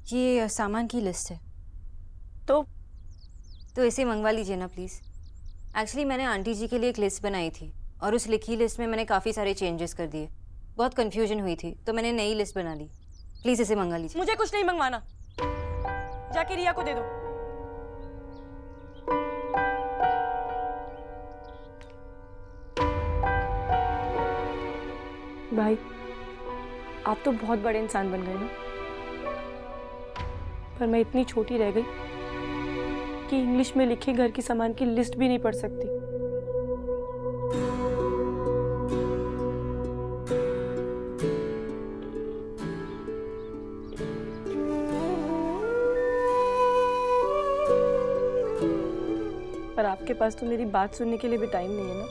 ये सामान की लिस्ट है। तो इसे मंगवा लीजिए ना प्लीज़। एक्चुअली मैंने आंटी जी के लिए एक लिस्ट बनाई थी और उस लिखी लिस्ट में मैंने काफ़ी सारे चेंजेस कर दिए। बहुत कन्फ्यूजन हुई थी तो मैंने नई लिस्ट बना ली। प्लीज़ इसे मंगा लीजिए। मुझे कुछ नहीं मंगवाना, जाके रिया को दे दो। भाई आप तो बहुत बड़े इंसान बन गए ना, पर मैं इतनी छोटी रह गई कि इंग्लिश में लिखे घर की सामान की लिस्ट भी नहीं पढ़ सकती। पर आपके पास तो मेरी बात सुनने के लिए भी टाइम नहीं है ना।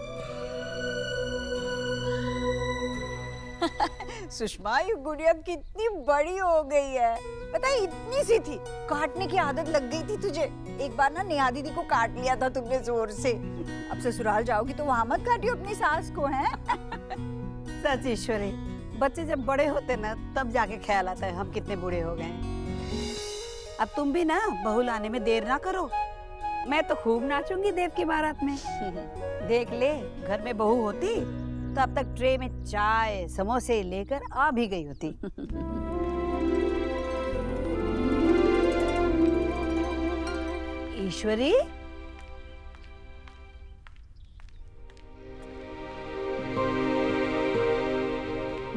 सुषमा, ये गुड़िया कितनी बड़ी हो गई है, पता है इतनी सी थी, काटने की आदत लग गई थी तुझे। एक बार ना नेहा दीदी को काट लिया था तुमने जोर से। अब ससुराल जाओगी तो वहां मत काटियो अपनी सास को, हैं? सच ईश्वरी, बच्चे जब बड़े होते ना तब जाके ख्याल आता है हम कितने बूढ़े हो गए। अब तुम भी ना बहू लाने में देर ना करो, मैं तो खूब नाचूंगी देव की बारात में। देख ले, घर में बहू होती तो अब तक ट्रे में चाय समोसे लेकर आ भी गई होती। ईश्वरी,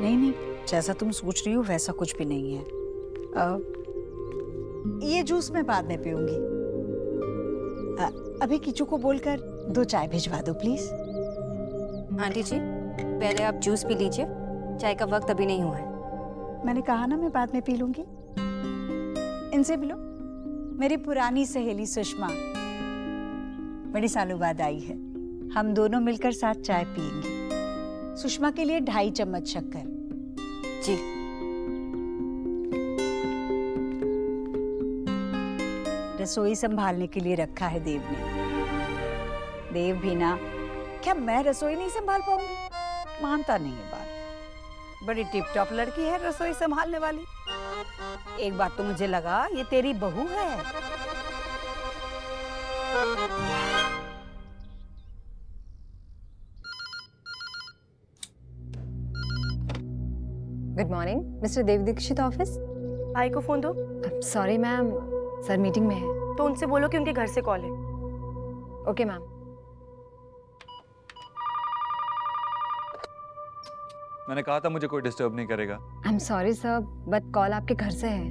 नहीं, जैसा तुम सोच रही हो वैसा कुछ भी नहीं है। ये जूस मैं बाद में पीऊंगी। अभी किचू को बोलकर 2 चाय भिजवा दो प्लीज। आंटी जी पहले आप जूस पी लीजिए, चाय का वक्त अभी नहीं हुआ है। मैंने कहा ना मैं बाद में पी लूंगी। इनसे भी लो। मेरी पुरानी सहेली सुषमा बड़ी सालों बाद आई है, हम दोनों मिलकर साथ चाय पियेंगे। सुषमा के लिए 2.5 चम्मच शक्कर। जी। रसोई संभालने के लिए रखा है देव ने। देव भी ना, क्या मैं रसोई नहीं संभाल पाऊंगी? मानता नहीं है बात। बड़ी टिप टॉप लड़की है रसोई संभालने वाली। एक बार तो मुझे लगा ये तेरी बहू है। गुड मॉर्निंग मिस्टर देव दीक्षित ऑफिस। भाई को फोन दो। सॉरी मैम, सर मीटिंग में है। तो उनसे बोलो कि उनके घर से कॉल है। Okay ma'am. मैंने कहा था मुझे कोई डिस्टर्ब नहीं करेगा। I am sorry sir, but call आपके घर से है।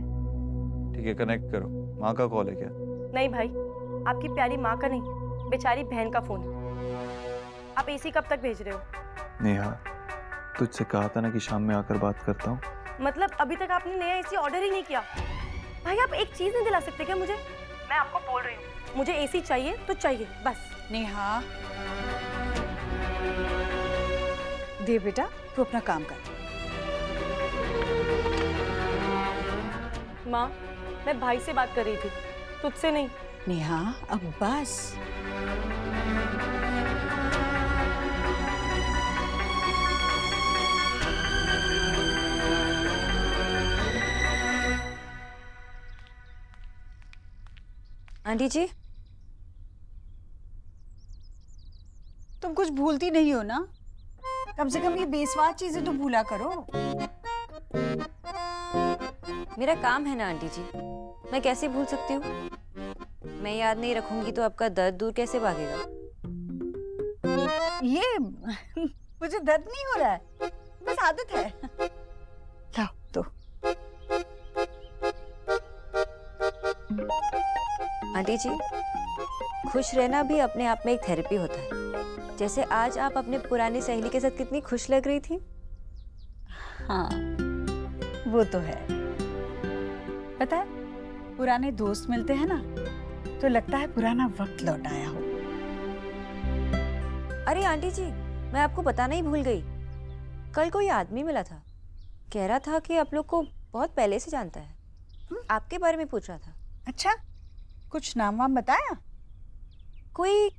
ठीक है, कनेक्ट करो। माँ का कॉल है क्या? नहीं भाई, आपकी प्यारी माँ का नहीं, बेचारी बहन का फोन है। आप एसी कब तक भेज रहे हो? नेहा, तुझसे कहा था ना कि शाम में आकर बात करता हूँ। मतलब अभी तक आपने नया एसी ऑर्डर ही नहीं किया? भाई आप एक चीज नहीं दिला सकते क्या मुझे? मैं आपको बोल रही हूँ, मुझे एसी चाहिए तो चाहिए बस। नेहा, देव बेटा तू अपना काम कर। माँ, मैं भाई से बात कर रही थी, तुझसे नहीं। नेहा अब बस। आंटी जी तुम कुछ भूलती नहीं हो ना? कम से कम ये बेस्वाद चीजें तो भूला करो। मेरा काम है ना आंटी जी, मैं कैसे भूल सकती हूँ? मैं याद नहीं रखूंगी तो आपका दर्द दूर कैसे भागेगा? ये मुझे दर्द नहीं हो रहा है, बस आदत है। लाओ तो। आंटी जी, खुश रहना भी अपने आप में एक थेरेपी होता है। जैसे आज आप अपने पुरानी सहेली के साथ कितनी खुश लग रही थी। हाँ, वो तो है। पता है, पुराने दोस्त मिलते हैं ना तो लगता है पुराना वक्त लौट आया हो। अरे आंटी जी, मैं आपको बताना ही भूल गई। कल कोई आदमी मिला था, कह रहा था कि आप लोग को बहुत पहले से जानता है। आपके बारे में पूछ रहा था। अच्छा, कुछ नाम वाम बताया? कोई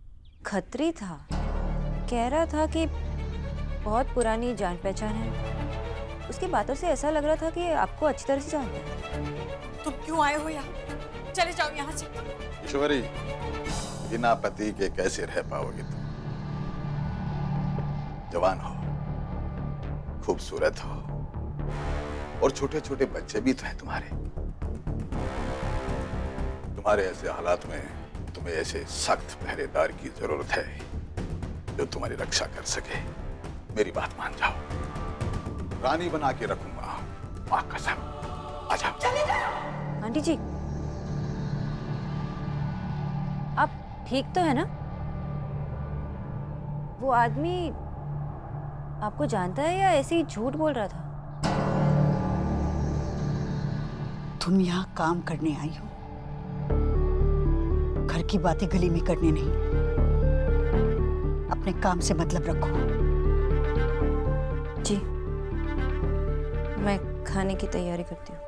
खत्री था, कह रहा था कि बहुत पुरानी जान पहचान है। उसकी बातों से ऐसा लग रहा था कि आपको अच्छी तरह से जानता है। तुम क्यों आए हो यहाँ? चले जाओ यहाँ से। ईश्वरी, बिना पति के कैसे रह पाओगे तुम? जवान हो, खूबसूरत हो, और छोटे छोटे बच्चे भी तो हैं तुम्हारे। तुम्हारे ऐसे हालात में तुम्हें ऐसे सख्त पहरेदार की जरूरत है जो तुम्हारी रक्षा कर सके। मेरी बात मान जाओ, रानी बना के रखूंगा, मां कसम। आ जाओ। आंटी जी, आप ठीक तो है ना? वो आदमी आपको जानता है या ऐसे ही झूठ बोल रहा था? तुम यहाँ काम करने आई हो, घर की बातें गली में करने नहीं। अपने काम से मतलब रखो। जी, मैं खाने की तैयारी करती हूँ।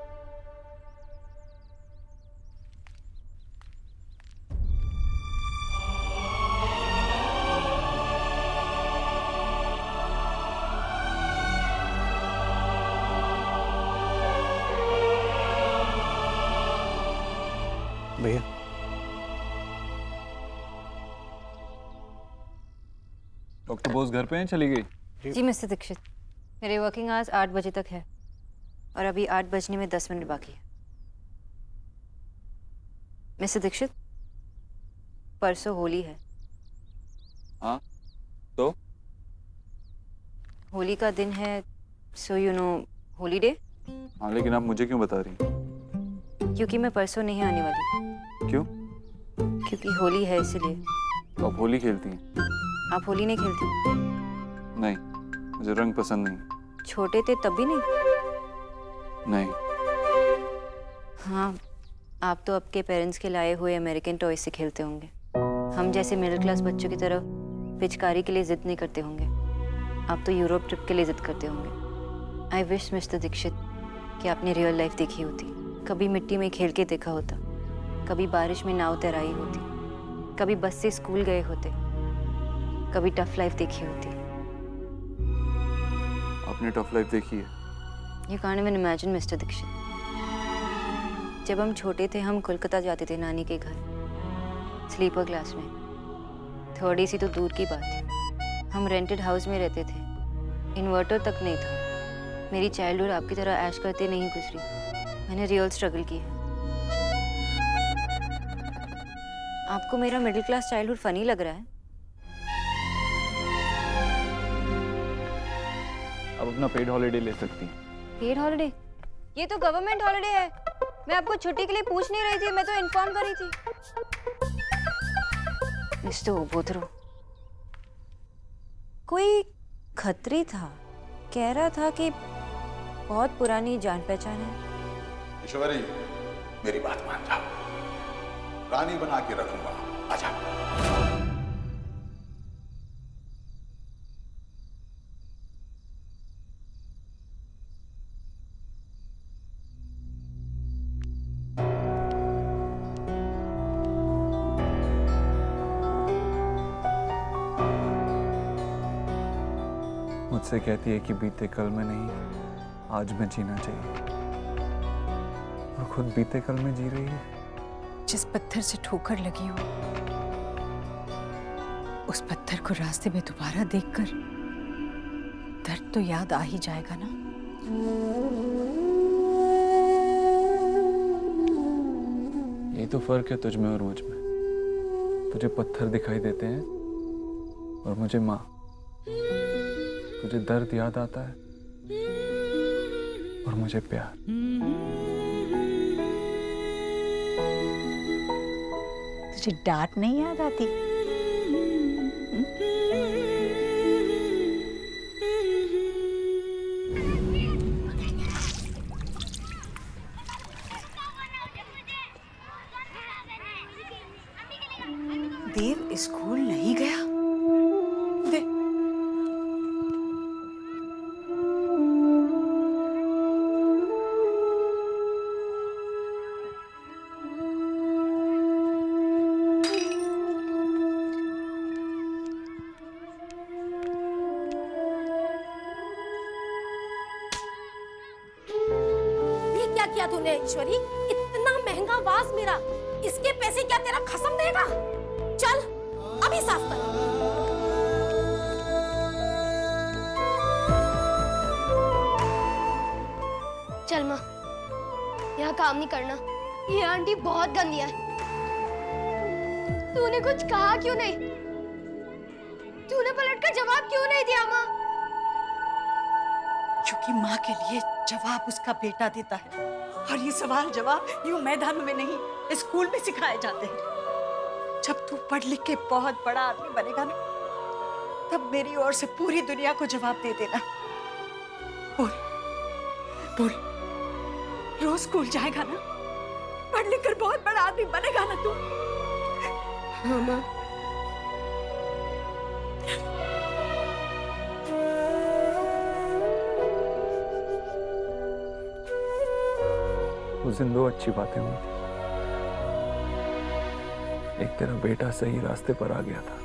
भैया, डॉक्टर बोस घर पे हैं, चली गई? जी मिस्टर दीक्षित, मेरे वर्किंग आवर्स 8 बजे तक है और अभी 8 बजने में 10 मिनट बाकी है। मिस्टर दीक्षित, परसों होली है। हाँ, तो होली का दिन है, so you know Holi day. हाँ, लेकिन आप मुझे क्यों बता रही हैं? क्योंकि मैं परसों नहीं आने वाली। क्यों? क्योंकि होली है इसलिए। तो आप होली खेलती हैं? आप होली नहीं खेलती? नहीं, मुझे रंग पसंद नहीं। छोटे थे तब भी नहीं? नहीं। हाँ, आप तो आपके पेरेंट्स के लाए हुए अमेरिकन टॉय से खेलते होंगे। हम जैसे मिडिल क्लास बच्चों की तरफ पिचकारी के लिए जिद नहीं करते होंगे। आप तो यूरोप ट्रिप के लिए जिद करते होंगे। आई विश मिस्टर दीक्षित कि आपने रियल लाइफ देखी होती, कभी मिट्टी में खेल के देखा होता, कभी बारिश में नाव तैराई होती, कभी बस से स्कूल गए होते, कभी टफ लाइफ देखी होती। आपने टफ लाइफ देखी है? You can't even imagine mister Dikshit. जब हम छोटे थे हम कोलकाता जाते थे नानी के घर, स्लीपर क्लास में। 3rd AC तो दूर की बात थी। हम रेंटेड हाउस में रहते थे, इन्वर्टर तक नहीं था। मेरी चाइल्डहुड आपकी तरह ऐश करते नहीं गुजरी, मैंने रियल स्ट्रगल की है। आपको मेरा मिडिल क्लास चाइल्डहुड फनी लग रहा है? आप अपना पेड हॉलीडे ले सकती हैं। Paid holiday? ये तो गवर्नमेंट हॉलिडे है। मैं आपको छुट्टी के लिए पूछ नहीं रही थी, मैं तो इन्फॉर्म कर रही थी। मिस्टर उबोधरो, कोई खत्री था, कह रहा था कि बहुत पुरानी जान पहचान है। ईश्वरी, मेरी बात मान जाओ, रानी बना के रखूंगा। आ जाओ। मुझसे कहती है कि बीते कल में नहीं, आज में जीना चाहिए, और खुद बीते कल में जी रही है। जिस पत्थर से ठोकर लगी हो, उस पत्थर को रास्ते में दोबारा देखकर दर्द तो याद आ ही जाएगा ना। यही तो फर्क है तुझ में और मुझ में। तुझे पत्थर दिखाई देते हैं और मुझे माँ। तुझे दर्द याद आता है और मुझे प्यार। तुझे डांट नहीं याद आती? देव स्कूल नहीं गया? दे किया तूने ईश्वरी? इतना महंगा वास मेरा, इसके पैसे क्या तेरा खसम देगा? चल अभी साफ कर। चल माँ, यहाँ काम नहीं करना, ये आंटी बहुत गंदी है। तूने कुछ कहा क्यों नहीं? तूने पलट कर जवाब क्यों नहीं दिया माँ? क्योंकि माँ के लिए जवाब उसका बेटा देता है, और ये सवाल जवाब यूं मैदान में नहीं, स्कूल में सिखाए जाते हैं। जब तू पढ़ लिख के बहुत बड़ा आदमी बनेगा ना, तब मेरी ओर से पूरी दुनिया को जवाब दे देना। बोल बोल, रोज स्कूल जाएगा ना? पढ़ लिख कर बहुत बड़ा आदमी बनेगा ना तू? हाँ माँ। उस दिन दो अच्छी बातें हुई। एक तेरा बेटा सही रास्ते पर आ गया था,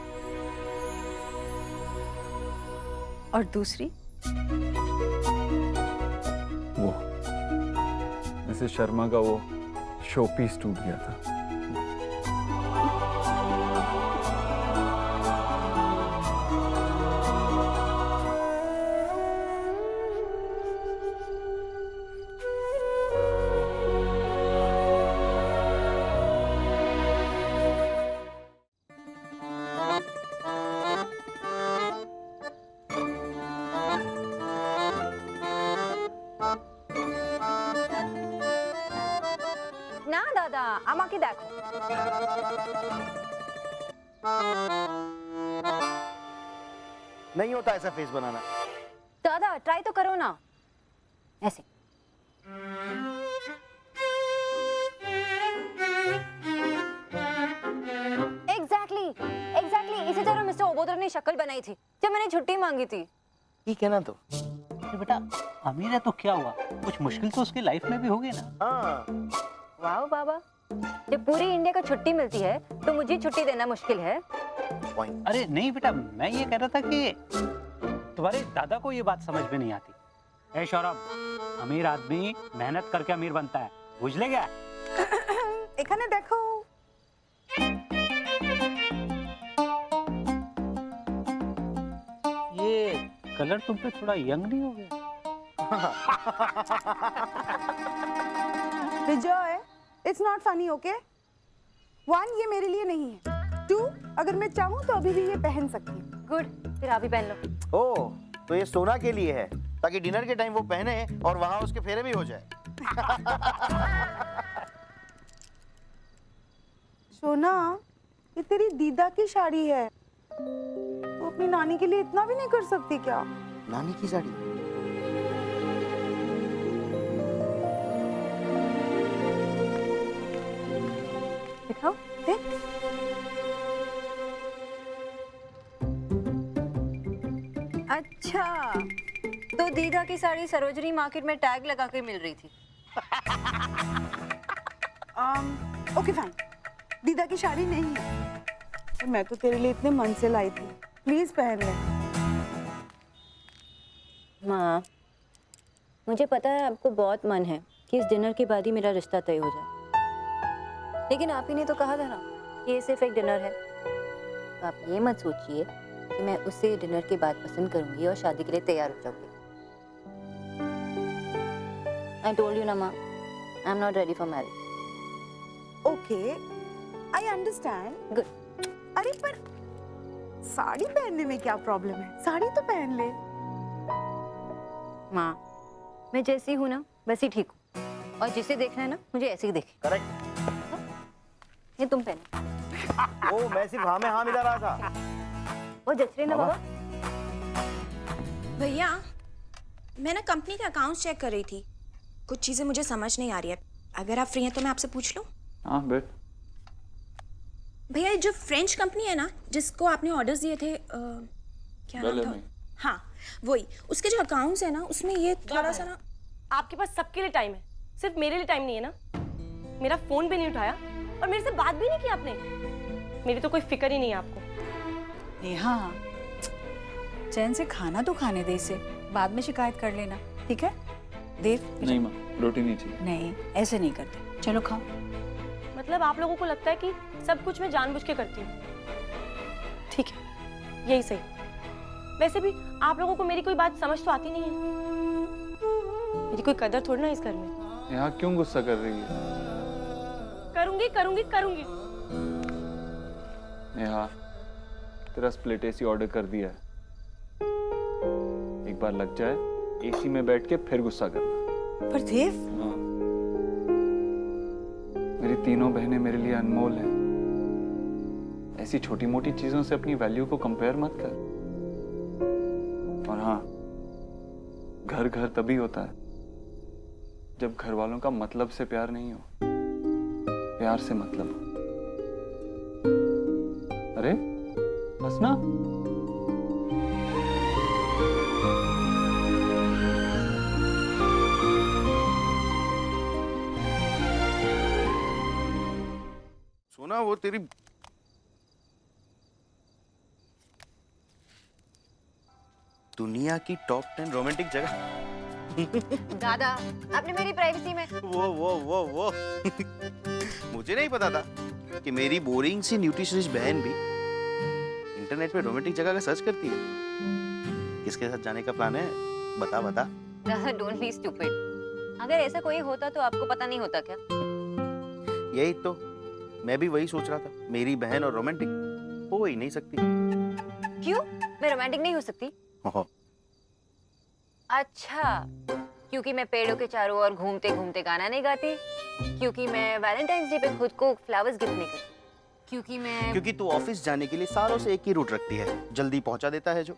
और दूसरी? वो मिसेस शर्मा का वो शो पीस टूट गया था। না দাদা, আমাকে দেখো। नहीं होता ऐसा फेस बनाना। दादा ट्राई तो करो ना, ऐसे। एग्जैक्टली इसी तरह मिस्टर ओबोदर ने शक्ल बनाई थी जब मैंने छुट्टी मांगी थी। ठीक है ना तो। अरे बेटा, अमीर है तो क्या हुआ, कुछ मुश्किल तो उसकी लाइफ में भी होगी ना। हाँ, वाह बाबा, जब पूरी इंडिया को छुट्टी मिलती है तो मुझे छुट्टी देना मुश्किल है। पॉइंट। अरे नहीं बेटा, मैं ये कह रहा था कि तुम्हारे दादा को ये बात समझ में नहीं आती। ए सौरभ, अमीर आदमी मेहनत करके अमीर बनता है, बुझ ले क्या? এখানে দেখো। ये कलर तुम पे थोड़ा यंग नहीं हो गया? Vijay, it's not funny, okay? One, ये मेरे लिए नहीं है। टू, अगर मैं चाहूँ तो अभी भी ये पहन सकती हूँ। गुड, फिर आप भी पहन लो। ओ, तो ये सोना के लिए है, ताकि डिनर के टाइम वो पहने और वहां उसके फेरे भी हो जाए। सोना, ये तेरी दीदा की साड़ी है, तो अपनी नानी के लिए इतना भी नहीं कर सकती क्या? नानी की साड़ी? दिखाओ, देख। अच्छा, तो दीदा की साड़ी सरोजनी मार्केट में टैग लगा के मिल रही थी। ओके फाइन, दीदा की साड़ी नहीं है, तो मैं तो तेरे लिए इतने मन से लाई थी, प्लीज पहन ले। माँ, मुझे पता है आपको बहुत मन है कि इस डिनर के बाद ही मेरा रिश्ता तय हो जाए, लेकिन आप ही ने तो कहा था ना कि ये सिर्फ एक डिनर है। तो आप ये मत सोचिए कि मैं उसे डिनर के बाद पसंद करूंगी और शादी के लिए तैयार हो जाऊंगी। I told you ना माँ, I'm not ready for marriage. Okay, I understand. Good. अरे पर साड़ी पहनने में क्या प्रॉब्लम है? साड़ी तो पहन ले। माँ, मैं जैसी हूँ ना वैसी ठीक हूँ, और जिसे देखना है ना मुझे ऐसे ही देखे। करेक्ट। ये तुम पहने। ओ, मैं सिर्फ हाँ में हाँ मिला रहा था। वो जच रही ना बाबा। भैया, मैं ना कंपनी के अकाउंट्स चेक कर रही थी, कुछ चीजें मुझे समझ नहीं आ रही है। अगर आप फ्री हैं तो मैं आपसे पूछ लूं? हाँ बैठ। भैया, जो फ्रेंच कंपनी है ना जिसको आपने ऑर्डर्स दिए थे, क्या नाम था? हाँ वही, उसके जो अकाउंट्स है ना उसमें ये थोड़ा सा ना। आपके पास सबके लिए टाइम है, सिर्फ मेरे लिए टाइम नहीं है ना? मेरा फोन भी नहीं उठाया और मेरे से बात भी नहीं की आपने। मेरी तो कोई फिक्र ही नहीं है आपको। नेहा, चैन से खाना तो खाने दे इसे, बाद में शिकायत कर लेना, ठीक है? देव नहीं माँ, रोटी नहीं चाहिए। नहीं, ऐसे नहीं करते, चलो खाओ। मतलब आप लोगों को लगता है कि सब कुछ मैं जानबूझ के करती हूँ? ठीक है, यही सही। वैसे भी आप लोगों को मेरी कोई बात समझ तो आती नहीं है। मेरी कोई कदर थोड़ी ना इस घर में। यहाँ क्यों गुस्सा कर रही है? करूंगी करूंगी करूंगी। यहाँ तेरा स्प्लिट एसी ऑर्डर कर दिया है। एक बार लग जाए एसी में बैठ के फिर गुस्सा करना। पर देव, हाँ। मेरी तीनों बहनें मेरे लिए अनमोल हैं। ऐसी छोटी मोटी चीजों से अपनी वैल्यू को कंपेयर मत कर। और हाँ, घर घर तभी होता है जब घर वालों का मतलब से प्यार नहीं हो, प्यार से मतलब हो। अरे हंसना। सोना वो तेरी दुनिया की टॉप 10 रोमांटिक जगह। दादा आपने मेरी प्राइवेसी में वो मुझे नहीं पता था कि मेरी बोरिंग सी न्यूट्रिशनिस्ट बहन भी इंटरनेट पे रोमांटिक जगह का सर्च करती है। किसके साथ जाने का प्लान है? बता बता। दादा डोंट बी स्टूपिड। अगर ऐसा कोई होता तो आपको पता नहीं होता क्या? यही तो मैं भी वही सोच रहा था। मेरी बहन और रोमांटिक हो ही नहीं सकती। क्यों? मैं रोमांटिक नहीं हो सकती? अच्छा, क्योंकि मैं पेड़ों के चारों ओर घूमते घूमते गाना नहीं गाती, क्योंकि मैं वैलेंटाइंस डे पे खुद को फ्लावर्स गिफ्ट नहीं करती, क्योंकि तू ऑफिस जाने के लिए सालों से एक ही रूट रखती है, जल्दी पहुंचा देता है जो।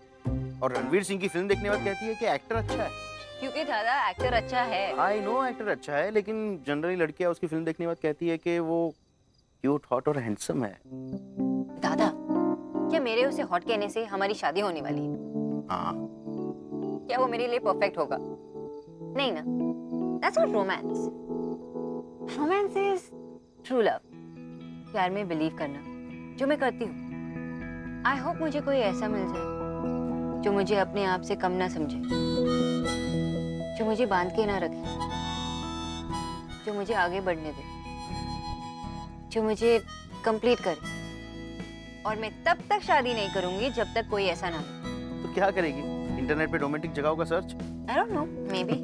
और रणवीर सिंह की फिल्म देखने के बाद कहती है कि एक्टर अच्छा है। क्योंकि दादा एक्टर अच्छा है। आई नो एक्टर अच्छा है, लेकिन जनरली लड़कियां उसकी फिल्म देखने के बाद कहती है कि वो क्यूट, हॉट और हैंडसम है। दादा, क्या मेरे उसे हॉट कहने से हमारी शादी होने वाली है? हाँ। क्या वो मेरे लिए परफेक्ट होगा? नहीं ना। That's not romance. Romance is true love. प्यार में बिलीव करना, जो मैं करती हूँ। I hope मुझे कोई ऐसा मिल जाए जो मुझे अपने आप से कम ना समझे, जो मुझे बांध के ना रखे, जो मुझे आगे बढ़ने दे, जो मुझे कंप्लीट करे। और मैं तब तक शादी नहीं करूंगी जब तक कोई ऐसा ना हो। तो क्या करेगी? इंटरनेट पे रोमांटिक जगहों का search? I don't know, maybe.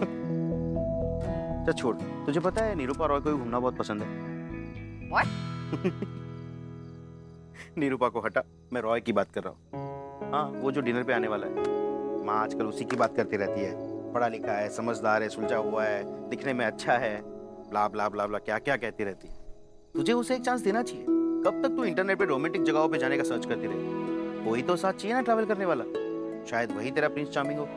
चल छोड़, तुझे पता है निरूपा रॉय को भी घूमना बहुत पसंद है। What? निरूपा को हटा, मैं रॉय की बात कर रहा हूँ। हाँ, वो जो डिनर पे आने वाला है। माँ आजकल उसी की बात करती रहती है। पढ़ा लिखा है, समझदार है, सुलझा हुआ है, दिखने में अच्छा है, ब्ला ब्ला ब्ला ब्ला क्या क्या कहती रहती है। तुझे उसे एक चांस देना चाहिए। कब तक तू इंटरनेट पे रोमांटिक जगहों पे जाने का सर्च करती रही? कोई तो साथ चाहिए ना ट्रैवल करने वाला। शायद वही तेरा प्रिंस चार्मिंग हो।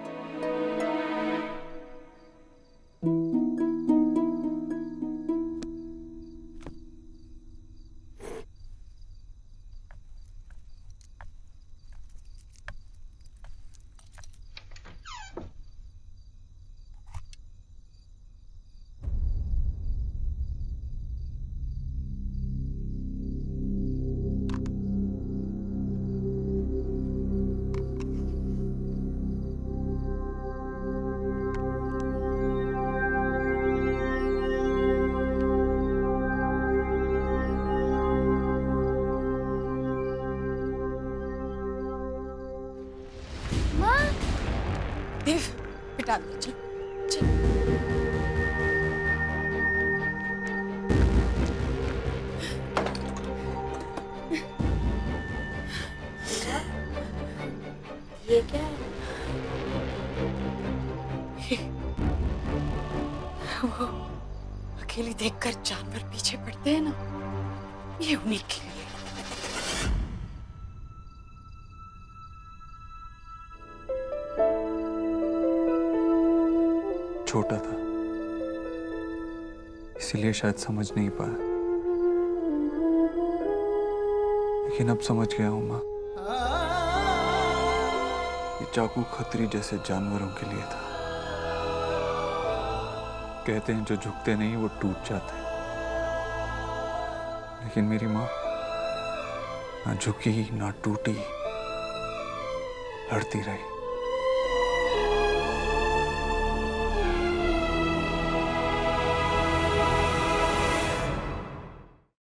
देव बिठा दे, चल चल। ये क्या है? वो अकेली देखकर जानवर पीछे पड़ते हैं ना, ये उन्हीं के लिए। छोटा था, इसीलिए शायद समझ नहीं पाया, लेकिन अब समझ गया हूं माँ। ये चाकू खतरी जैसे जानवरों के लिए था। कहते हैं जो झुकते नहीं वो टूट जाते हैं, लेकिन मेरी माँ ना झुकी ना टूटी, लड़ती रही।